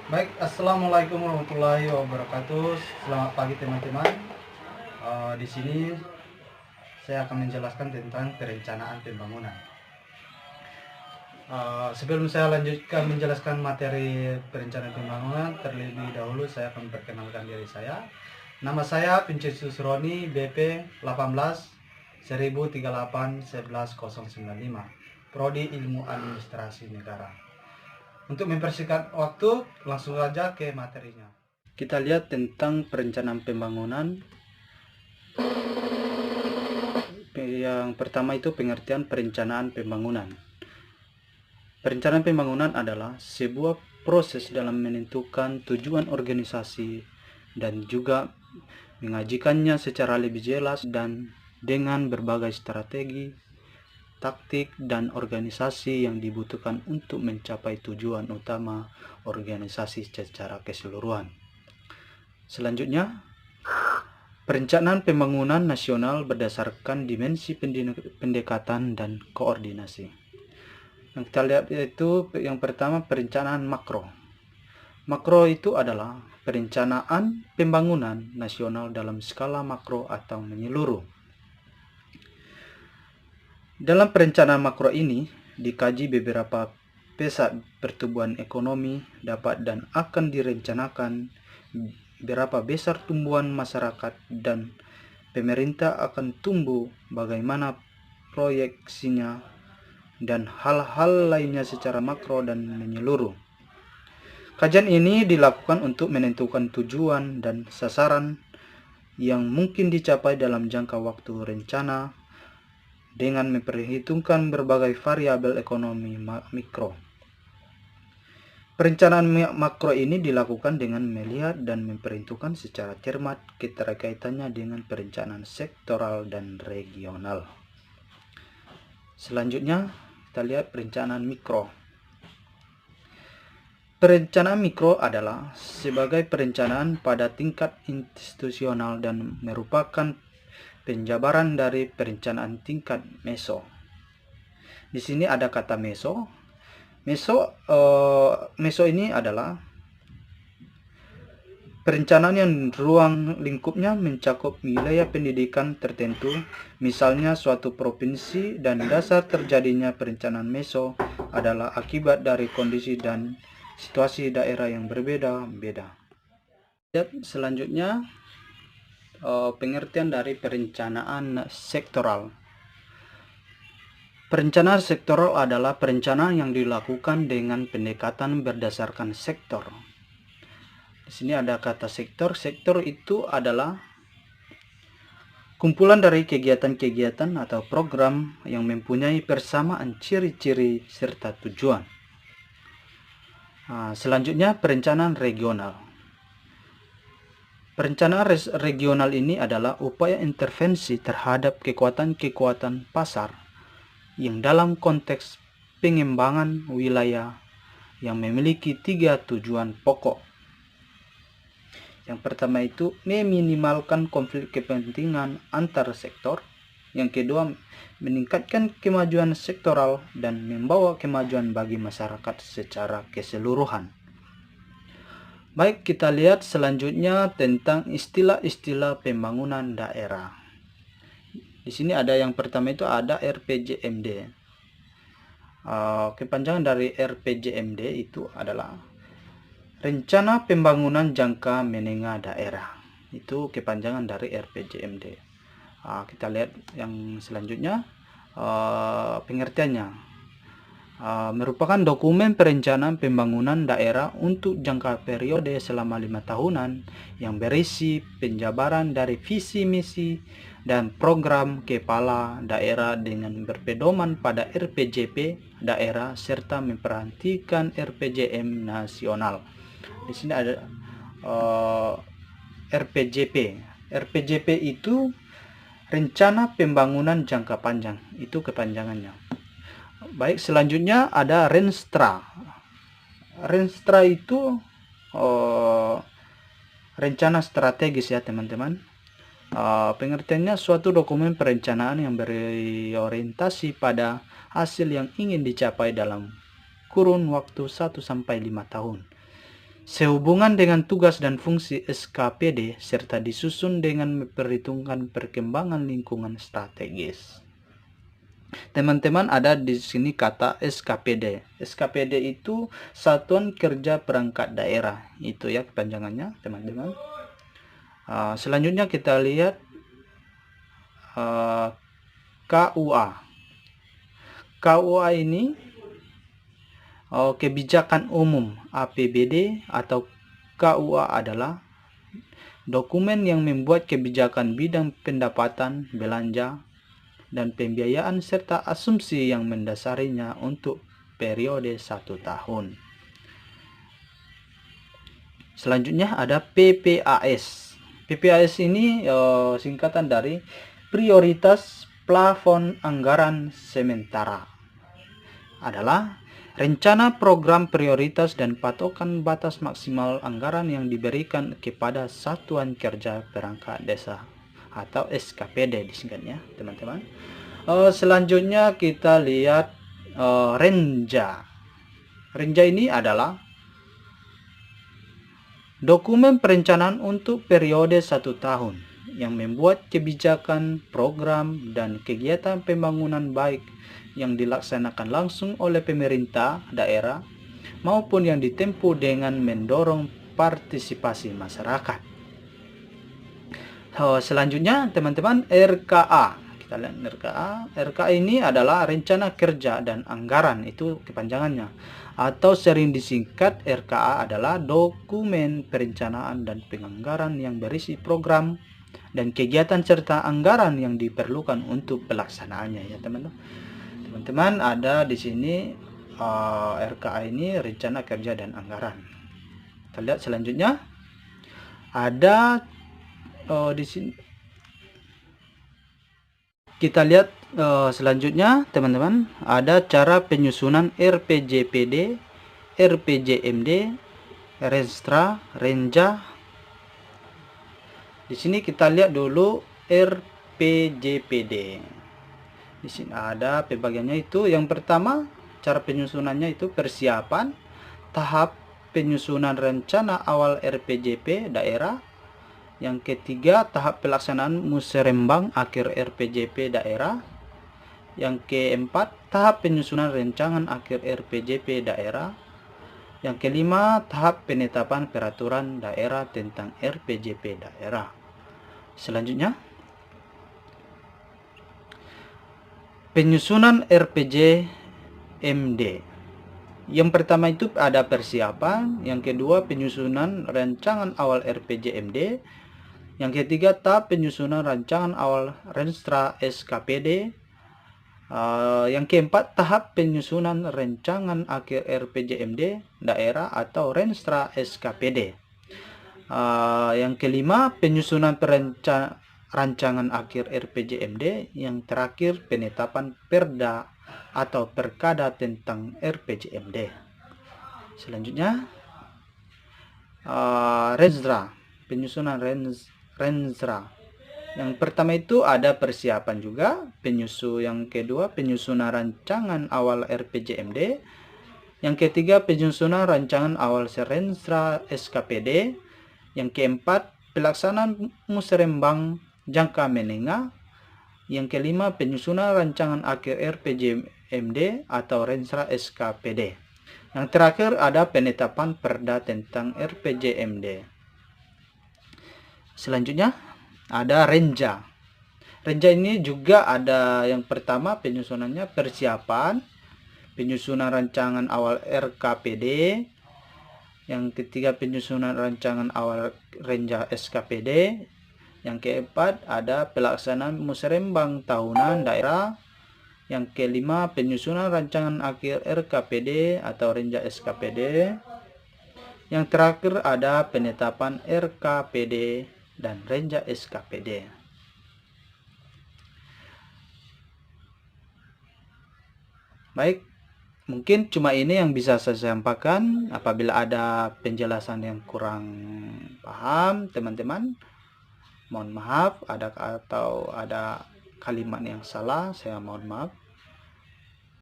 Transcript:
Baik, assalamualaikum warahmatullahi wabarakatuh. Selamat pagi teman-teman. Di sini saya akan menjelaskan tentang perencanaan pembangunan. Sebelum saya lanjutkan menjelaskan materi perencanaan pembangunan, terlebih dahulu saya akan memperkenalkan diri saya. Nama saya Vincentius Roni, BP 18 1038 11095, Prodi Ilmu Administrasi Negara. Untuk mempersingkat waktu, langsung saja ke materinya. Kita lihat tentang perencanaan pembangunan. Yang pertama itu pengertian perencanaan pembangunan. Perencanaan pembangunan adalah sebuah proses dalam menentukan tujuan organisasi dan juga mengajikannya secara lebih jelas dan dengan berbagai strategi, taktik, dan organisasi yang dibutuhkan untuk mencapai tujuan utama organisasi secara keseluruhan. Selanjutnya, perencanaan pembangunan nasional berdasarkan dimensi pendekatan dan koordinasi. Yang kita lihat yaitu yang pertama perencanaan makro. Makro itu adalah perencanaan pembangunan nasional dalam skala makro atau menyeluruh. Dalam perencanaan makro ini dikaji beberapa pesat pertumbuhan ekonomi dapat dan akan direncanakan, berapa besar tumbuhan masyarakat dan pemerintah akan tumbuh, bagaimana proyeksinya, dan hal-hal lainnya secara makro dan menyeluruh. Kajian ini dilakukan untuk menentukan tujuan dan sasaran yang mungkin dicapai dalam jangka waktu rencana dengan memperhitungkan berbagai variabel ekonomi mikro. Perencanaan makro ini dilakukan dengan melihat dan memperhitungkan secara cermat keterkaitannya dengan perencanaan sektoral dan regional. Selanjutnya, kita lihat perencanaan mikro. Perencanaan mikro adalah sebagai perencanaan pada tingkat institusional dan merupakan penjabaran dari perencanaan tingkat meso. Di sini ada kata meso. Meso ini adalah perencanaan yang ruang lingkupnya mencakup wilayah pendidikan tertentu, misalnya suatu provinsi, dan dasar terjadinya perencanaan meso adalah akibat dari kondisi dan situasi daerah yang berbeda-beda. Selanjutnya, pengertian dari perencanaan sektoral. Perencanaan sektoral adalah perencanaan yang dilakukan dengan pendekatan berdasarkan sektor. Di sini ada kata sektor. Sektor itu adalah kumpulan dari kegiatan-kegiatan atau program yang mempunyai persamaan ciri-ciri serta tujuan. Selanjutnya, perencanaan regional. Perencanaan regional ini adalah upaya intervensi terhadap kekuatan-kekuatan pasar yang dalam konteks pengembangan wilayah yang memiliki 3 tujuan pokok. Yang pertama itu meminimalkan konflik kepentingan antar sektor. Yang kedua, meningkatkan kemajuan sektoral dan membawa kemajuan bagi masyarakat secara keseluruhan. Baik, kita lihat selanjutnya tentang istilah-istilah pembangunan daerah. Di sini ada yang pertama itu ada RPJMD. Kepanjangan dari RPJMD itu adalah Rencana Pembangunan Jangka Menengah Daerah. Itu kepanjangan dari RPJMD. Kita lihat yang selanjutnya, pengertiannya. Merupakan dokumen perencanaan pembangunan daerah untuk jangka periode selama 5 tahunan yang berisi penjabaran dari visi misi dan program kepala daerah dengan berpedoman pada RPJP daerah serta memperhatikan RPJM nasional. Di sini ada RPJP. RPJP itu Rencana Pembangunan Jangka Panjang, itu kepanjangannya. Baik, selanjutnya ada Renstra. Renstra itu rencana strategis ya teman-teman. Pengertiannya suatu dokumen perencanaan yang berorientasi pada hasil yang ingin dicapai dalam kurun waktu 1-5 tahun. sehubungan dengan tugas dan fungsi SKPD serta disusun dengan memperhitungkan perkembangan lingkungan strategis. Teman-teman, ada di sini kata SKPD. SKPD itu Satuan Kerja Perangkat Daerah. Itu ya kepanjangannya, teman-teman. Selanjutnya kita lihat KUA. KUA ini kebijakan umum APBD atau KUA adalah dokumen yang membuat kebijakan bidang pendapatan, belanja, dan pembiayaan serta asumsi yang mendasarinya untuk periode 1 tahun. Selanjutnya ada PPAS. PPAS ini singkatan dari Prioritas Plafon Anggaran Sementara. Adalah rencana program prioritas dan patokan batas maksimal anggaran yang diberikan kepada Satuan Kerja Perangkat Desa atau SKPD disingkatnya, teman-teman. Selanjutnya kita lihat Renja. Renja ini adalah dokumen perencanaan untuk periode 1 tahun yang membuat kebijakan, program, dan kegiatan pembangunan baik yang dilaksanakan langsung oleh pemerintah daerah maupun yang ditempuh dengan mendorong partisipasi masyarakat. Selanjutnya teman-teman, RKA. Kita lihat RKA. RKA ini adalah Rencana Kerja dan Anggaran, itu kepanjangannya. Atau sering disingkat RKA adalah Dokumen Perencanaan dan Penganggaran yang berisi program dan kegiatan serta anggaran yang diperlukan untuk pelaksanaannya ya teman-teman. Teman-teman, ada di sini RKA ini Rencana Kerja dan Anggaran. Kita lihat selanjutnya ada di sini. Kita lihat selanjutnya teman-teman, ada cara penyusunan RPJPD, RPJMD, Renstra, Renja. Di sini kita lihat dulu RPJPD. Di sini ada pembagiannya itu. Yang pertama, cara penyusunannya itu persiapan tahap penyusunan rencana awal RPJP daerah. Yang ketiga, tahap pelaksanaan musrembang akhir RPJP daerah. Yang keempat, tahap penyusunan rancangan akhir RPJP daerah. Yang kelima, tahap penetapan peraturan daerah tentang RPJP daerah. Selanjutnya, penyusunan RPJMD. Yang pertama itu ada persiapan, yang kedua penyusunan rancangan awal RPJMD, yang ketiga tahap penyusunan rancangan awal Renstra SKPD, yang keempat tahap penyusunan rancangan akhir RPJMD daerah atau Renstra SKPD, yang kelima penyusunan rancangan akhir RPJMD, yang terakhir penetapan Perda atau Perkada tentang RPJMD. Selanjutnya Renstra, penyusunan Renstra. Yang pertama itu ada persiapan juga, yang kedua penyusunan rancangan awal RPJMD, yang ketiga penyusunan rancangan awal Renstra SKPD, yang keempat pelaksanaan musrembang jangka menengah, yang kelima penyusunan rancangan akhir RPJMD atau Renstra SKPD. Yang terakhir ada penetapan Perda tentang RPJMD. Selanjutnya ada Renja. Renja ini juga ada yang pertama penyusunannya persiapan, penyusunan rancangan awal RKPD, yang ketiga penyusunan rancangan awal Renja SKPD, yang keempat ada pelaksanaan musrembang tahunan daerah, yang kelima penyusunan rancangan akhir RKPD atau Renja SKPD, yang terakhir ada penetapan RKPD dan Renja SKPD. Baik, mungkin cuma ini yang bisa saya sampaikan. Apabila ada penjelasan yang kurang paham, teman-teman, mohon maaf. Atau ada kalimat yang salah, saya mohon maaf.